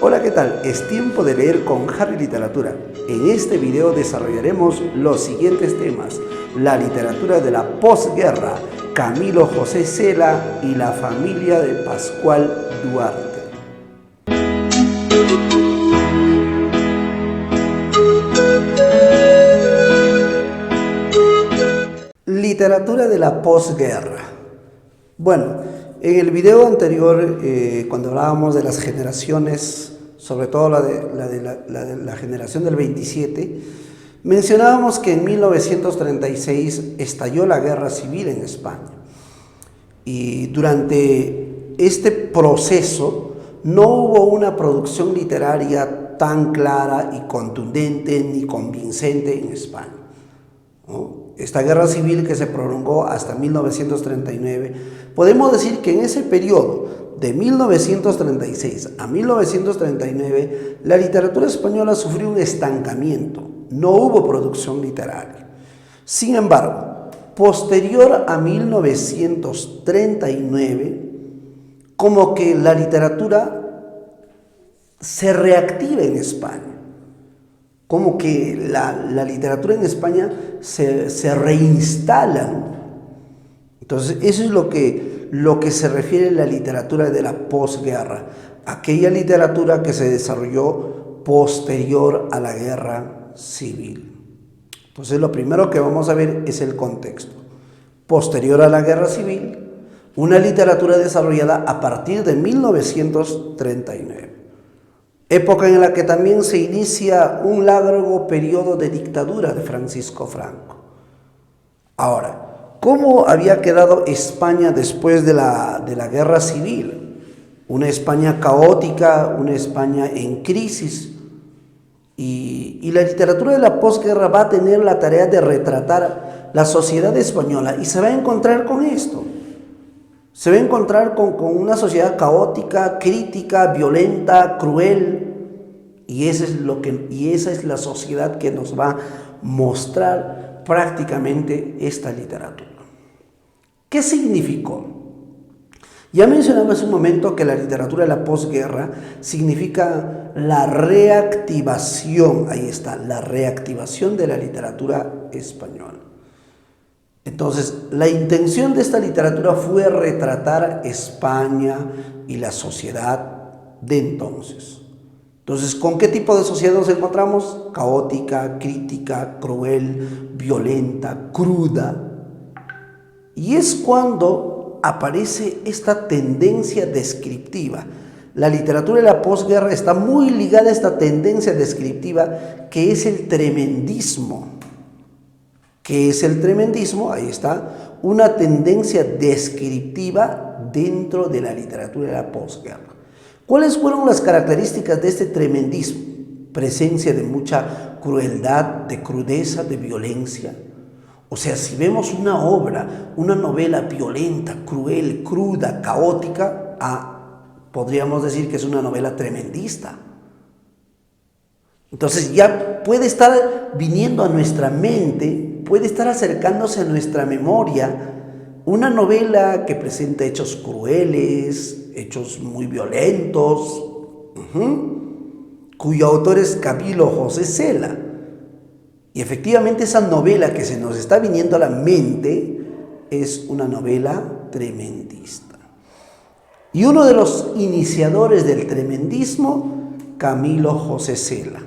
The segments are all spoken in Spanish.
Hola, ¿qué tal? Es tiempo de leer con Harry Literatura. En este video desarrollaremos los siguientes temas: la literatura de la posguerra, Camilo José Cela y la familia de Pascual Duarte. Literatura de la posguerra. Bueno, en el video anterior, cuando hablábamos de las generaciones, sobre todo la generación del 27, mencionábamos que en 1936 estalló la guerra civil en España. Y durante este proceso no hubo una producción literaria tan clara y contundente ni convincente en España, ¿no? Esta guerra civil que se prolongó hasta 1939, podemos decir que en ese periodo de 1936 a 1939, la literatura española sufrió un estancamiento, no hubo producción literaria. Sin embargo, posterior a 1939, como que la literatura se reactiva en España. Como que la literatura en España se reinstala. Entonces, eso es lo que se refiere a la literatura de la posguerra, aquella literatura que se desarrolló posterior a la guerra civil. Entonces, lo primero que vamos a ver es el contexto. Posterior a la guerra civil, una literatura desarrollada a partir de 1939. Época en la que también se inicia un largo periodo de dictadura de Francisco Franco. Ahora, ¿cómo había quedado España después de la guerra civil? Una España caótica, una España en crisis. Y la literatura de la posguerra va a tener la tarea de retratar la sociedad española y se va a encontrar con esto. Se va a encontrar con una sociedad caótica, crítica, violenta, cruel, y esa es la sociedad que nos va a mostrar prácticamente esta literatura. ¿Qué significó? Ya mencionaba hace un momento que la literatura de la posguerra significa la reactivación, ahí está, la reactivación de la literatura española. Entonces, la intención de esta literatura fue retratar España y la sociedad de entonces. Entonces, ¿con qué tipo de sociedad nos encontramos? Caótica, crítica, cruel, violenta, cruda. Y es cuando aparece esta tendencia descriptiva. La literatura de la posguerra está muy ligada a esta tendencia descriptiva que es el tremendismo. ¿Qué es el tremendismo? Ahí está, una tendencia descriptiva dentro de la literatura de la posguerra. ¿Cuáles fueron las características de este tremendismo? Presencia de mucha crueldad, de crudeza, de violencia. O sea, si vemos una obra, una novela violenta, cruel, cruda, caótica, podríamos decir que es una novela tremendista. Entonces ya puede estar viniendo a nuestra mente, puede estar acercándose a nuestra memoria una novela que presenta hechos crueles, hechos muy violentos, cuyo autor es Camilo José Cela. Y efectivamente esa novela que se nos está viniendo a la mente es una novela tremendista. Y uno de los iniciadores del tremendismo, Camilo José Cela,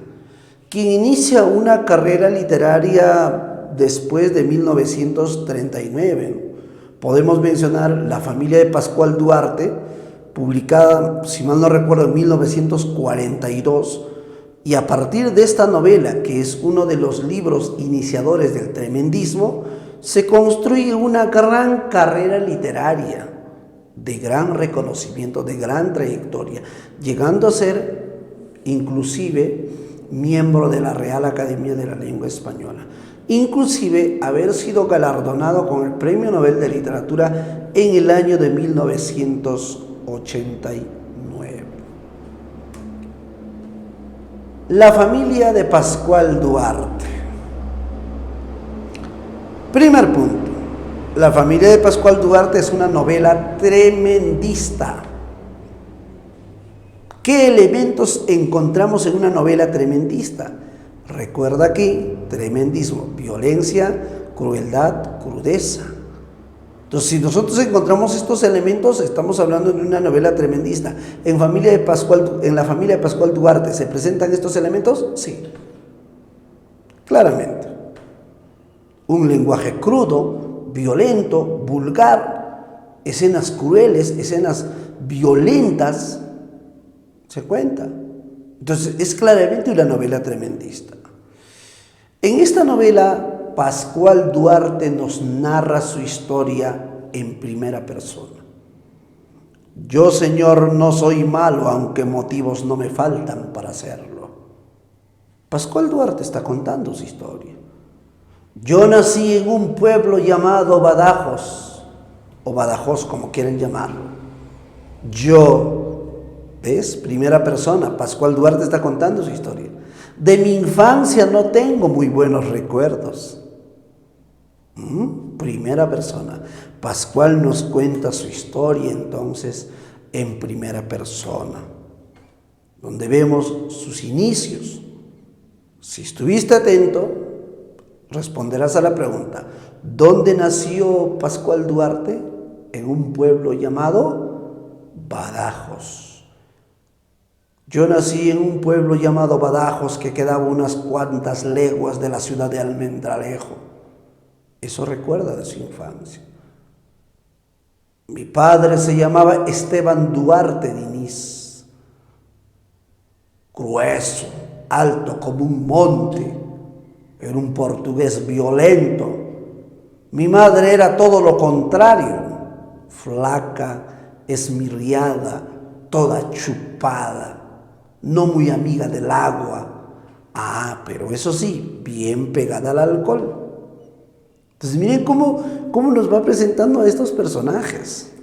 quien inicia una carrera literaria después de 1939. Podemos mencionar La familia de Pascual Duarte, publicada, si mal no recuerdo, en 1942, y a partir de esta novela, que es uno de los libros iniciadores del tremendismo, se construye una gran carrera literaria, de gran reconocimiento, de gran trayectoria, llegando a ser inclusive miembro de la Real Academia de la Lengua Española. Inclusive haber sido galardonado con el Premio Nobel de Literatura en el año de 1989. La familia de Pascual Duarte. Primer punto. La familia de Pascual Duarte es una novela tremendista. ¿Qué elementos encontramos en una novela tremendista? Recuerda aquí, tremendismo, violencia, crueldad, crudeza. Entonces, si nosotros encontramos estos elementos, estamos hablando de una novela tremendista. ¿En la familia de Pascual Duarte se presentan estos elementos? Sí, claramente. Un lenguaje crudo, violento, vulgar, escenas crueles, escenas violentas, se cuenta. Entonces, es claramente una novela tremendista. En esta novela, Pascual Duarte nos narra su historia en primera persona. Yo, Señor, no soy malo, aunque motivos no me faltan para hacerlo. Pascual Duarte está contando su historia. Yo nací en un pueblo llamado Badajoz, o Badajoz como quieren llamarlo. Yo, ¿ves? Primera persona, Pascual Duarte está contando su historia. De mi infancia no tengo muy buenos recuerdos. Primera persona. Pascual nos cuenta su historia entonces en primera persona, donde vemos sus inicios. Si estuviste atento, responderás a la pregunta: ¿dónde nació Pascual Duarte? En un pueblo llamado Badajoz. Yo nací en un pueblo llamado Badajoz que quedaba unas cuantas leguas de la ciudad de Almendralejo. Eso recuerda de su infancia. Mi padre se llamaba Esteban Duarte Diniz, grueso, alto como un monte, era un portugués violento. Mi madre era todo lo contrario, flaca, esmirriada, toda chupada, no muy amiga del agua. Pero eso sí, bien pegada al alcohol. Entonces miren cómo nos va presentando a estos personajes.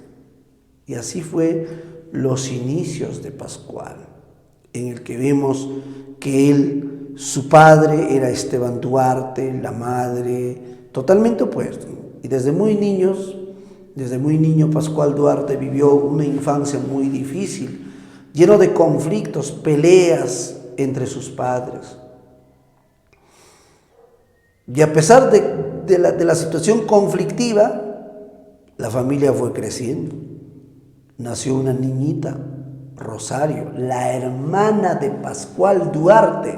Y así fue los inicios de Pascual, en el que vemos que su padre era Esteban Duarte, la madre, totalmente opuesto. Y desde muy niño Pascual Duarte vivió una infancia muy difícil, lleno de conflictos, peleas entre sus padres. Y a pesar de la situación conflictiva, la familia fue creciendo. Nació una niñita, Rosario, la hermana de Pascual Duarte.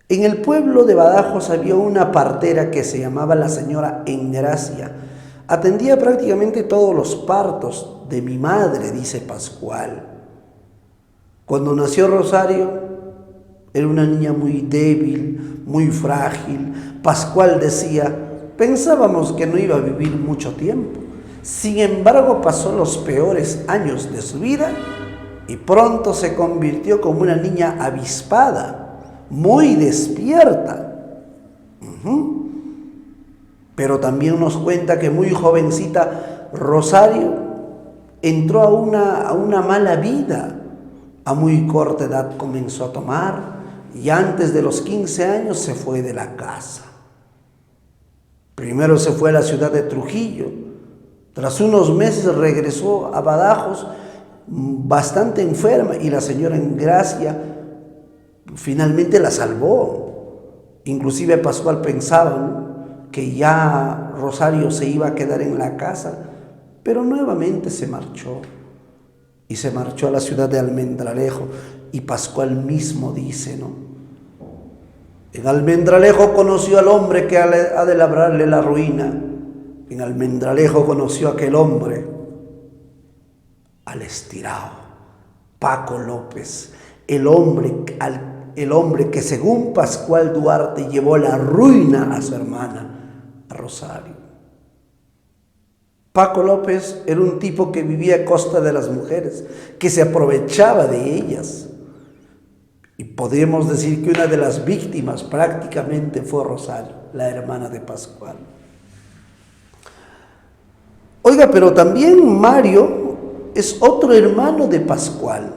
En el pueblo de Badajoz había una partera que se llamaba la señora Engracia. Atendía prácticamente todos los partos de mi madre, dice Pascual. Cuando nació Rosario, era una niña muy débil, muy frágil. Pascual decía: pensábamos que no iba a vivir mucho tiempo. Sin embargo, pasó los peores años de su vida y pronto se convirtió como una niña avispada, muy despierta. Pero también nos cuenta que muy jovencita Rosario entró a una mala vida. A muy corta edad comenzó a tomar y antes de los 15 años se fue de la casa. Primero se fue a la ciudad de Trujillo. Tras unos meses regresó a Badajoz bastante enferma y la señora Engracia finalmente la salvó. Inclusive Pascual pensaba, ¿no?, que ya Rosario se iba a quedar en la casa, pero nuevamente se marchó. Y se marchó a la ciudad de Almendralejo. Y Pascual mismo dice, ¿no?: en Almendralejo conoció al hombre que ha de labrarle la ruina. En Almendralejo conoció a aquel hombre, al estirado, Paco López, el hombre que según Pascual Duarte llevó la ruina a su hermana, a Rosario. Paco López era un tipo que vivía a costa de las mujeres, que se aprovechaba de ellas. Y podríamos decir que una de las víctimas prácticamente fue Rosario, la hermana de Pascual. Oiga, pero también Mario es otro hermano de Pascual.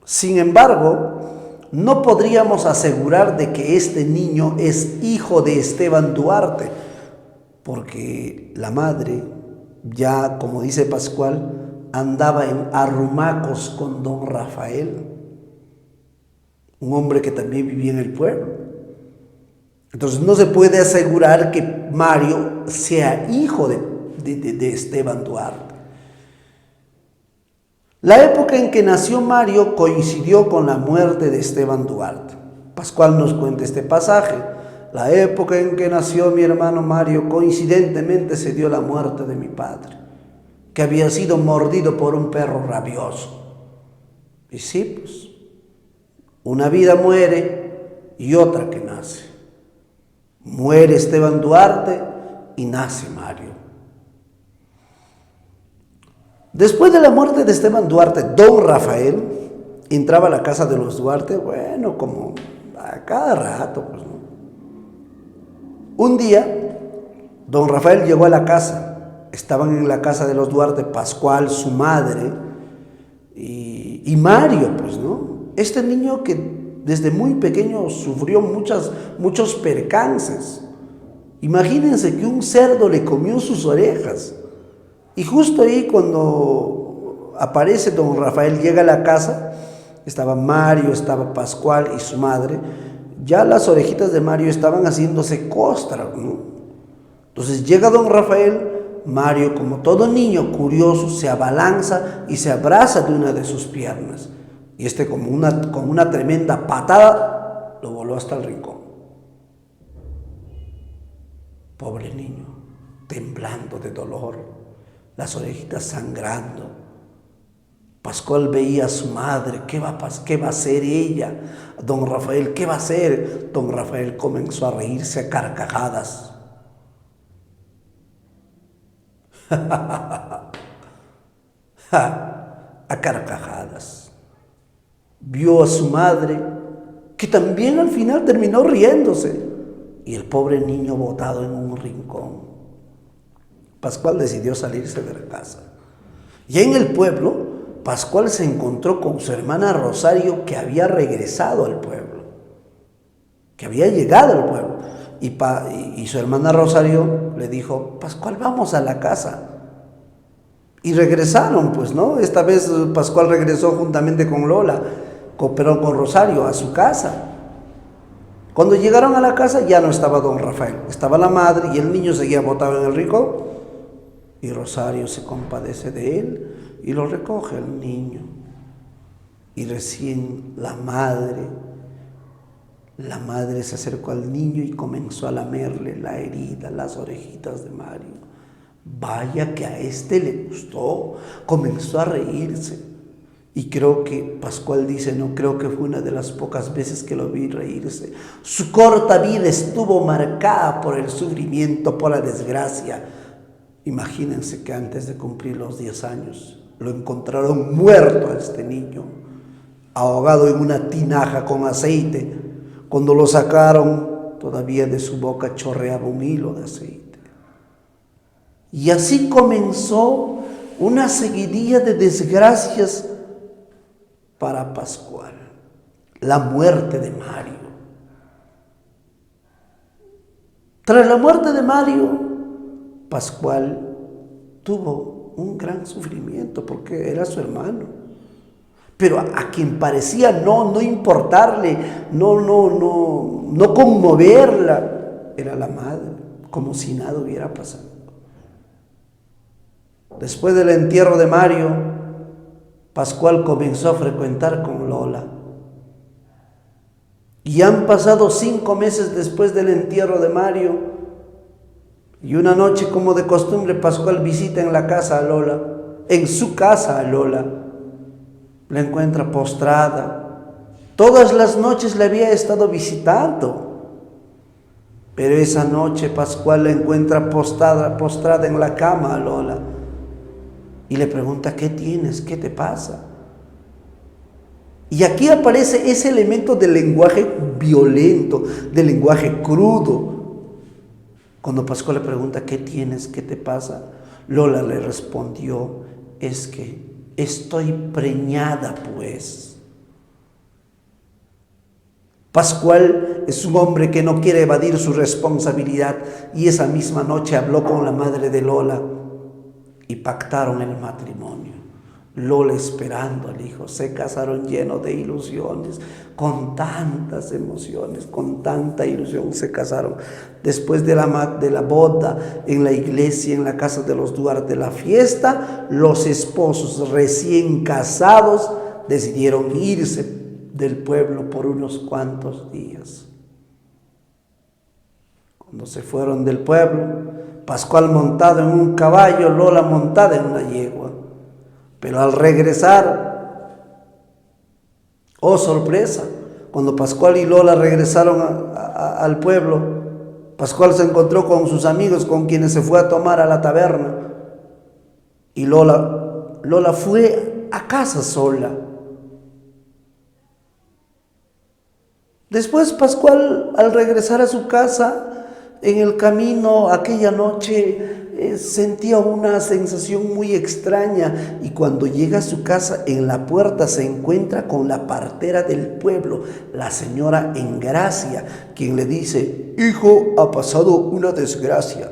Sin embargo, no podríamos asegurar de que este niño es hijo de Esteban Duarte, porque la madre, ya como dice Pascual, andaba en arrumacos con don Rafael, un hombre que también vivía en el pueblo. Entonces no se puede asegurar que Mario sea hijo de Esteban Duarte. La época en que nació Mario coincidió con la muerte de Esteban Duarte. Pascual nos cuenta este pasaje. La época en que nació mi hermano Mario, coincidentemente se dio la muerte de mi padre, que había sido mordido por un perro rabioso. Y sí, pues, una vida muere y otra que nace. Muere Esteban Duarte y nace Mario. Después de la muerte de Esteban Duarte, don Rafael entraba a la casa de los Duarte, bueno, como a cada rato, pues, ¿no? Un día, don Rafael llegó a la casa. Estaban en la casa de los Duarte Pascual, su madre, y Mario, pues, ¿no? Este niño que desde muy pequeño sufrió muchos percances. Imagínense que un cerdo le comió sus orejas. Y justo ahí cuando aparece don Rafael, llega a la casa, estaba Mario, estaba Pascual y su madre, ya las orejitas de Mario estaban haciéndose costras, ¿no? Entonces llega don Rafael, Mario, como todo niño curioso, se abalanza y se abraza de una de sus piernas. Y con una tremenda patada lo voló hasta el rincón. Pobre niño, temblando de dolor, las orejitas sangrando. Pascual veía a su madre, ¿qué va a hacer ella? Don Rafael, ¿qué va a hacer? Don Rafael comenzó a reírse a carcajadas. A carcajadas. Vio a su madre, que también al final terminó riéndose, y el pobre niño botado en un rincón. Pascual decidió salirse de la casa. Y en el pueblo, Pascual se encontró con su hermana Rosario, que había regresado al pueblo, que había llegado al pueblo. Y su hermana Rosario le dijo, Pascual, vamos a la casa. Y regresaron, pues, ¿no? Esta vez Pascual regresó juntamente con Lola, con Rosario, a su casa. Cuando llegaron a la casa ya no estaba don Rafael, estaba la madre y el niño seguía botado en el rincón. Y Rosario se compadece de él y lo recoge al niño. Y recién la madre se acercó al niño y comenzó a lamerle la herida, las orejitas de Mario. Vaya que a este le gustó, comenzó a reírse. Y creo que, Pascual dice, no, creo que fue una de las pocas veces que lo vi reírse. Su corta vida estuvo marcada por el sufrimiento, por la desgracia. Imagínense que antes de cumplir los 10 años, lo encontraron muerto a este niño, ahogado en una tinaja con aceite. Cuando lo sacaron, todavía de su boca chorreaba un hilo de aceite. Y así comenzó una seguidilla de desgracias para Pascual. La muerte de Mario. Tras la muerte de Mario, Pascual tuvo un gran sufrimiento porque era su hermano. Pero a quien parecía no importarle, no conmoverla, era la madre, como si nada hubiera pasado. Después del entierro de Mario, Pascual comenzó a frecuentar con Lola. Y han pasado 5 meses después del entierro de Mario. Y una noche, como de costumbre, Pascual visita en la casa a Lola, en su casa a Lola. La encuentra postrada. Todas las noches le había estado visitando. Pero esa noche Pascual la encuentra postrada en la cama a Lola. Y le pregunta, ¿qué tienes? ¿Qué te pasa? Y aquí aparece ese elemento del lenguaje violento, del lenguaje crudo. Cuando Pascual le pregunta, ¿qué tienes? ¿Qué te pasa? Lola le respondió, es que estoy preñada, pues. Pascual es un hombre que no quiere evadir su responsabilidad y esa misma noche habló con la madre de Lola y pactaron el matrimonio. Lola esperando al hijo, se casaron llenos de ilusiones, con tantas emociones, con tanta ilusión se casaron. Después de la boda en la iglesia, en la casa de los Duarte, la fiesta, los esposos recién casados decidieron irse del pueblo por unos cuantos días. Cuando se fueron del pueblo, Pascual montado en un caballo, Lola montada en una yegua. Pero al regresar, oh sorpresa, cuando Pascual y Lola regresaron al pueblo, Pascual se encontró con sus amigos con quienes se fue a tomar a la taberna. Y Lola fue a casa sola. Después Pascual, al regresar a su casa, en el camino aquella noche sentía una sensación muy extraña y cuando llega a su casa, en la puerta se encuentra con la partera del pueblo, la señora Engracia, quien le dice: hijo, ha pasado una desgracia.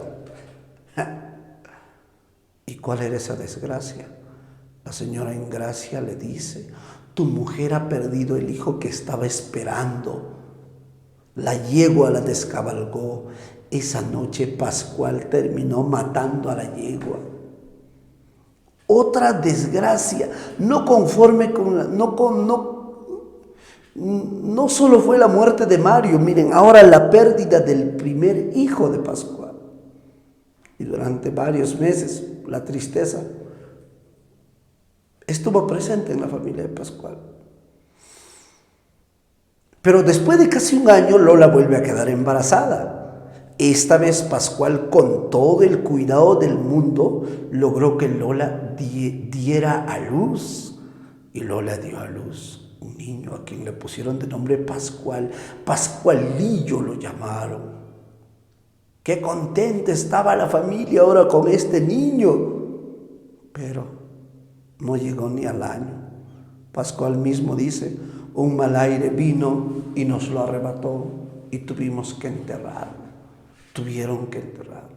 ¿Y cuál era esa desgracia? La señora Engracia le dice: tu mujer ha perdido el hijo que estaba esperando. La yegua la descabalgó. Esa noche Pascual terminó matando a la yegua. Otra desgracia, no conforme con la, no solo fue la muerte de Mario, miren, ahora la pérdida del primer hijo de Pascual. Y durante varios meses la tristeza estuvo presente en la familia de Pascual. Pero después de casi un año, Lola vuelve a quedar embarazada. Esta vez Pascual, con todo el cuidado del mundo, logró que Lola diera a luz. Y Lola dio a luz un niño a quien le pusieron de nombre Pascual. Pascualillo lo llamaron. Qué contenta estaba la familia ahora con este niño. Pero no llegó ni al año. Pascual mismo dice: un mal aire vino y nos lo arrebató y tuvimos que enterrarlo. Tuvieron que enterrarlo.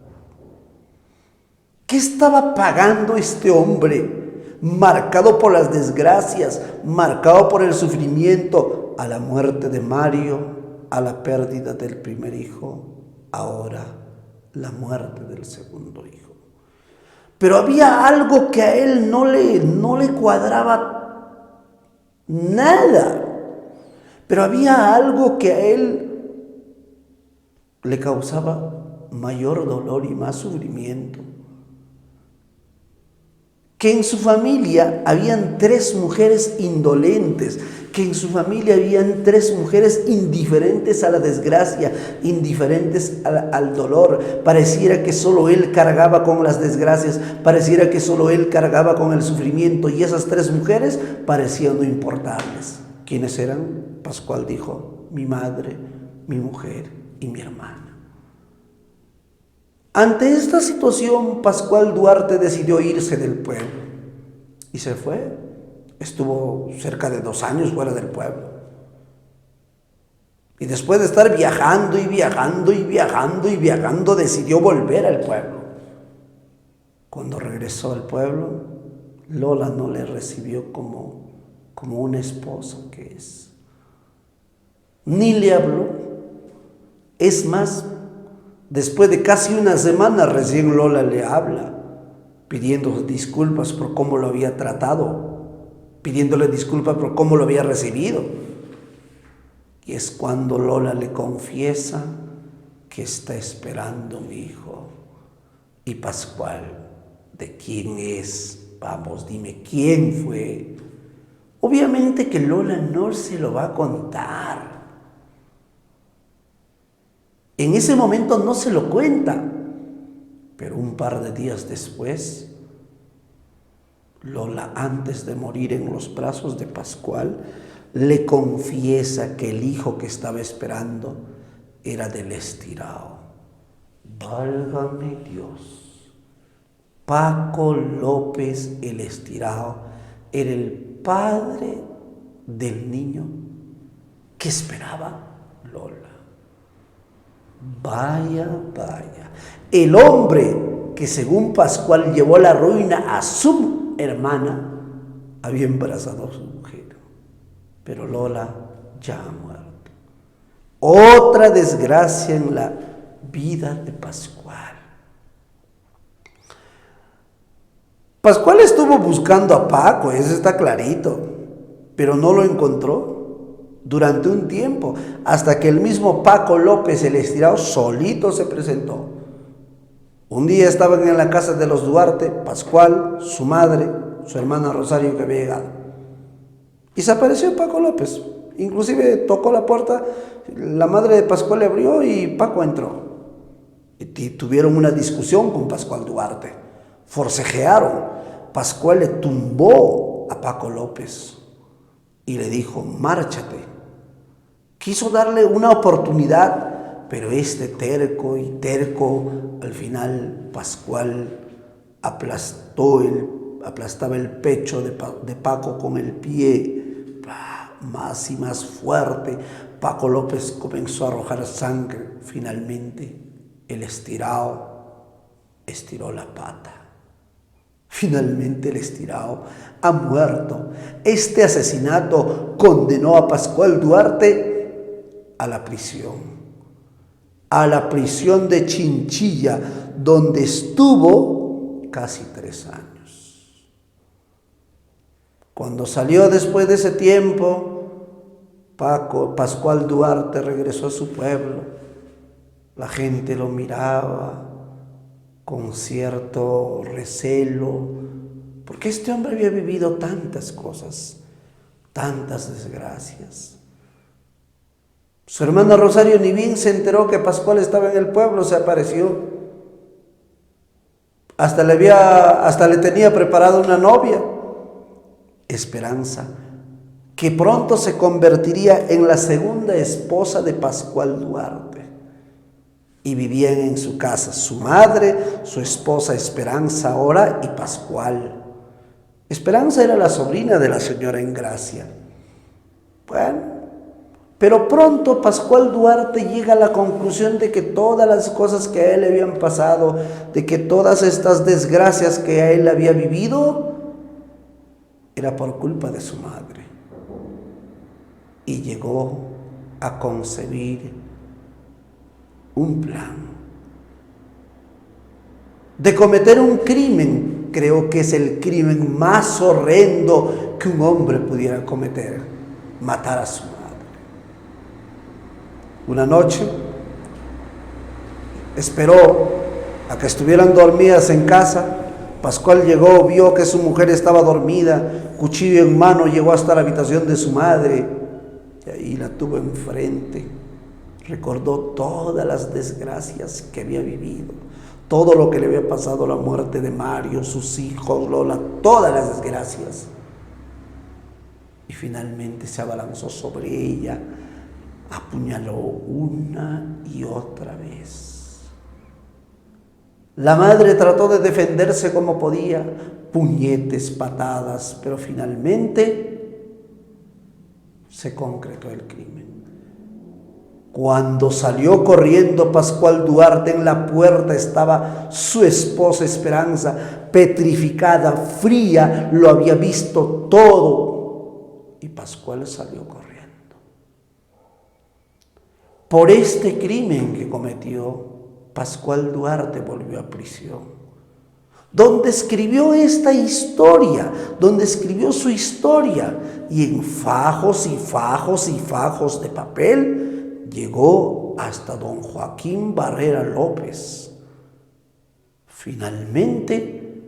¿Qué estaba pagando este hombre, marcado por las desgracias, marcado por el sufrimiento, a la muerte de Mario, a la pérdida del primer hijo, ahora la muerte del segundo hijo? Pero había algo que a él no le cuadraba nada. Pero había algo que a él le causaba mayor dolor y más sufrimiento. Que en su familia habían 3 mujeres indolentes, que en su familia habían 3 mujeres indiferentes a la desgracia, indiferentes al dolor. Pareciera que solo él cargaba con las desgracias, pareciera que solo él cargaba con el sufrimiento, y esas 3 mujeres parecían no importarles. ¿Quiénes eran? Pascual dijo: mi madre, mi mujer y mi hermana. Ante esta situación, Pascual Duarte decidió irse del pueblo y se fue. Estuvo cerca de 2 años fuera del pueblo. Y después de estar viajando y viajando y viajando y viajando, decidió volver al pueblo. Cuando regresó al pueblo, Lola no le recibió como una esposa que es. Ni le habló. Es más, después de casi una semana recién Lola le habla, pidiendo disculpas por cómo lo había tratado, pidiéndole disculpas por cómo lo había recibido. Y es cuando Lola le confiesa que está esperando un hijo. Y Pascual: ¿de quién es? Vamos, dime, ¿quién fue? Obviamente que Lola no se lo va a contar. En ese momento no se lo cuenta, pero un par de días después, Lola, antes de morir en los brazos de Pascual, le confiesa que el hijo que estaba esperando era del Estirao. Válgame Dios. Paco López el Estirao era el padre del niño que esperaba Lola. Vaya, vaya. El hombre que según Pascual llevó la ruina a su hermana había embarazado a su mujer. Pero Lola ya ha muerto. Otra desgracia en la vida de Pascual. Pascual estuvo buscando a Paco, eso está clarito, pero no lo encontró durante un tiempo, hasta que el mismo Paco López, el estirado, solito se presentó. Un día estaban en la casa de los Duarte, Pascual, su madre, su hermana Rosario que había llegado. Y se apareció Paco López. Inclusive tocó la puerta, la madre de Pascual le abrió y Paco entró. Y tuvieron una discusión con Pascual Duarte. Forcejearon. Pascual le tumbó a Paco López y le dijo, márchate. Quiso darle una oportunidad, pero este terco y terco, al final Pascual aplastaba el pecho de Paco con el pie, más y más fuerte. Paco López comenzó a arrojar sangre. Finalmente el estirado estiró la pata. Finalmente el estirado ha muerto. Este asesinato condenó a Pascual Duarte a la prisión de Chinchilla, donde estuvo casi 3 años. Cuando salió después de ese tiempo, Pascual Duarte regresó a su pueblo. La gente lo miraba con cierto recelo, porque este hombre había vivido tantas cosas, tantas desgracias. Su hermana Rosario ni bien se enteró que Pascual estaba en el pueblo, se apareció. Hasta le tenía preparada una novia, Esperanza, que pronto se convertiría en la segunda esposa de Pascual Duarte. Y vivían en su casa su madre, su esposa Esperanza ahora y Pascual. Esperanza era la sobrina de la señora Engracia. Bueno, pero pronto Pascual Duarte llega a la conclusión de que todas las cosas que a él le habían pasado, de que todas estas desgracias que a él había vivido, era por culpa de su madre. Y llegó a concebir un plan de cometer un crimen. Creo que es el crimen más horrendo que un hombre pudiera cometer: matar a su madre. Una noche esperó a que estuvieran dormidas en casa. Pascual llegó, vio que su mujer estaba dormida, cuchillo en mano, llegó hasta la habitación de su madre y ahí la tuvo enfrente. Recordó todas las desgracias que había vivido, todo lo que le había pasado, la muerte de Mario, sus hijos, Lola, todas las desgracias. Y finalmente se abalanzó sobre ella, apuñaló una y otra vez. La madre trató de defenderse como podía, puñetes, patadas, pero finalmente se concretó el crimen. Cuando salió corriendo Pascual Duarte, en la puerta estaba su esposa Esperanza, petrificada, fría, lo había visto todo. Y Pascual salió corriendo. Por este crimen que cometió, Pascual Duarte volvió a prisión, donde escribió esta historia, donde escribió su historia, y en fajos y fajos y fajos de papel llegó hasta don Joaquín Barrera López. Finalmente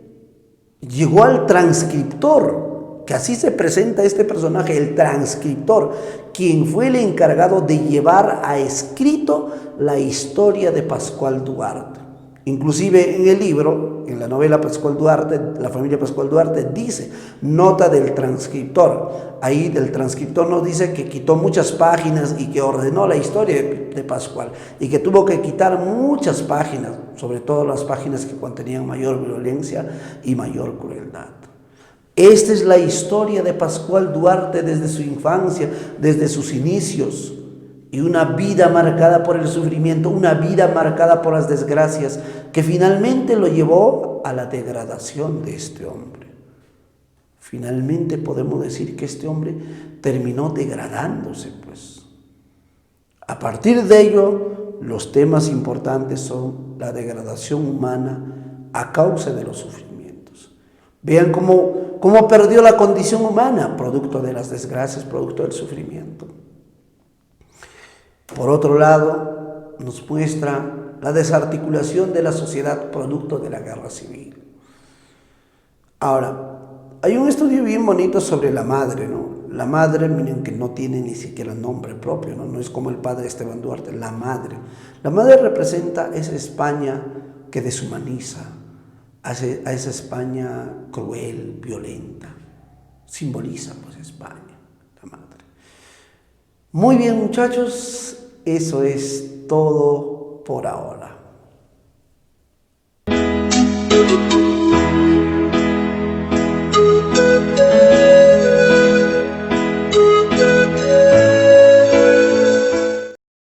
llegó al transcriptor, que así se presenta este personaje, el transcriptor, quien fue el encargado de llevar a escrito la historia de Pascual Duarte. Inclusive en el libro, en la novela Pascual Duarte, la familia Pascual Duarte, dice, nota del transcriptor. Ahí del transcriptor nos dice que quitó muchas páginas y que ordenó la historia de Pascual y que tuvo que quitar muchas páginas, sobre todo las páginas que contenían mayor violencia y mayor crueldad. Esta es la historia de Pascual Duarte desde su infancia, desde sus inicios. y una vida marcada por el sufrimiento, una vida marcada por las desgracias, que finalmente lo llevó a la degradación de este hombre. Finalmente podemos decir que este hombre terminó degradándose, pues. A partir de ello, los temas importantes son la degradación humana a causa de los sufrimientos. Vean cómo perdió la condición humana, producto de las desgracias, producto del sufrimiento. Por otro lado, nos muestra la desarticulación de la sociedad producto de la guerra civil. Ahora, hay un estudio bien bonito sobre la madre, ¿no? La madre, miren que no tiene ni siquiera nombre propio, ¿no? No es como el padre Esteban Duarte, la madre. La madre representa esa España que deshumaniza, a esa España cruel, violenta. Simboliza, pues, España, la madre. Muy bien, muchachos, eso es todo por ahora.